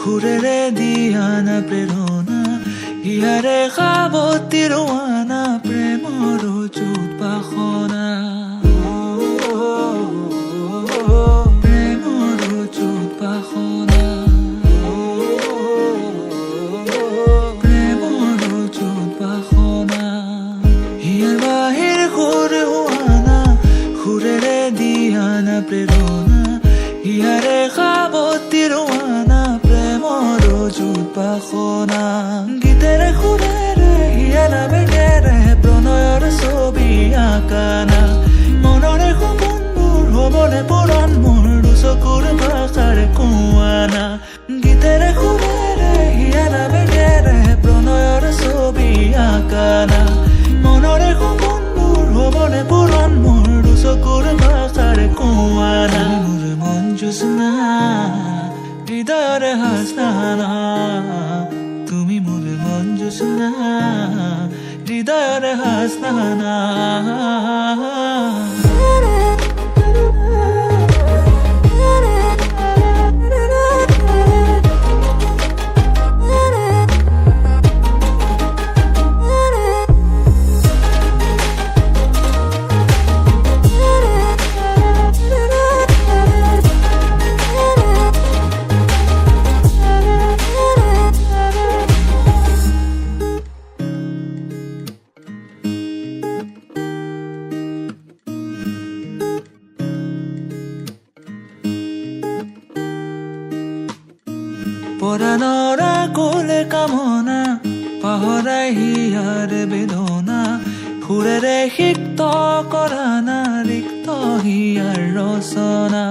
সুৰেৰে দিয়া না প্ৰেৰণা হিয়াৰে খাবতি ৰোৱানা প্ৰেমৰ যুত বাসনা প্ৰেমৰ যুত বাসনা প্ৰেমৰ যুত বাসনা হিয়াৰ বাহিৰ সুৰ হোৱানা সুৰেৰে দিয়া না প্ৰেৰণা হিয়াৰে খাবতি ৰোৱানা প্ৰেমৰ যুত বাসনা গীতেৰে সুৰেৰে হিয়া নামেৰে প্ৰণয়ৰ ছবি আঁকানা মনৰে সপোনবোৰ হ'বনে পূৰণ মোৰ দুচকুৰ ভাষাৰে কোৱানা গীতেৰে সুৰেৰে হিয়া নামেৰে প্ৰণয়ৰ ছবি আঁকানা মনৰে সপোনবোৰ হ'বনে পূৰণ মোৰ দুচকুৰ ভাষাৰে কোৱানা মোৰ মন জোছনা হৃদয়ৰে হাসনা তুমি মোৰ মন জোছনা হৃদয়ৰে হাসনা পৰাণৰা কোলে কামনা পাহৰাই হিয়াৰ বেদনা সুৰেৰে সিক্ত কৰা না ৰিক্ত হিয়াৰ ৰচনা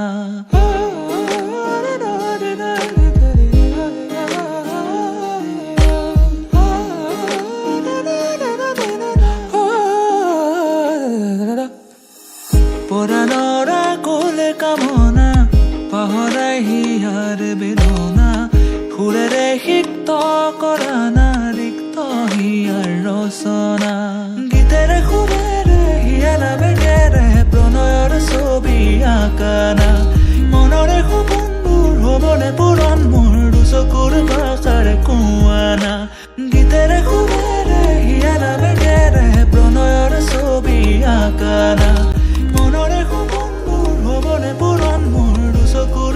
পৰাণৰা কোলে কামনা পাহৰাই হিয়াৰ বেদনা সুৰেৰে সিক্ত কৰা না ৰিক্ত হিয়াৰ ৰচনা গীতেৰে সুৰেৰে হিয়া নামেৰে প্ৰণয়ৰ ছবি আঁকানা মনৰে সপোনবোৰ হ'বনে পূৰণ মোৰ দুচকুৰ ভাষাৰে কোৱানা গীতেৰে সুৰেৰে হিয়া নামেৰে প্ৰণয়ৰ ছবি আঁকানা মনৰে সপোনবোৰ হ'বনে পূৰণ মোৰ দুচকুৰ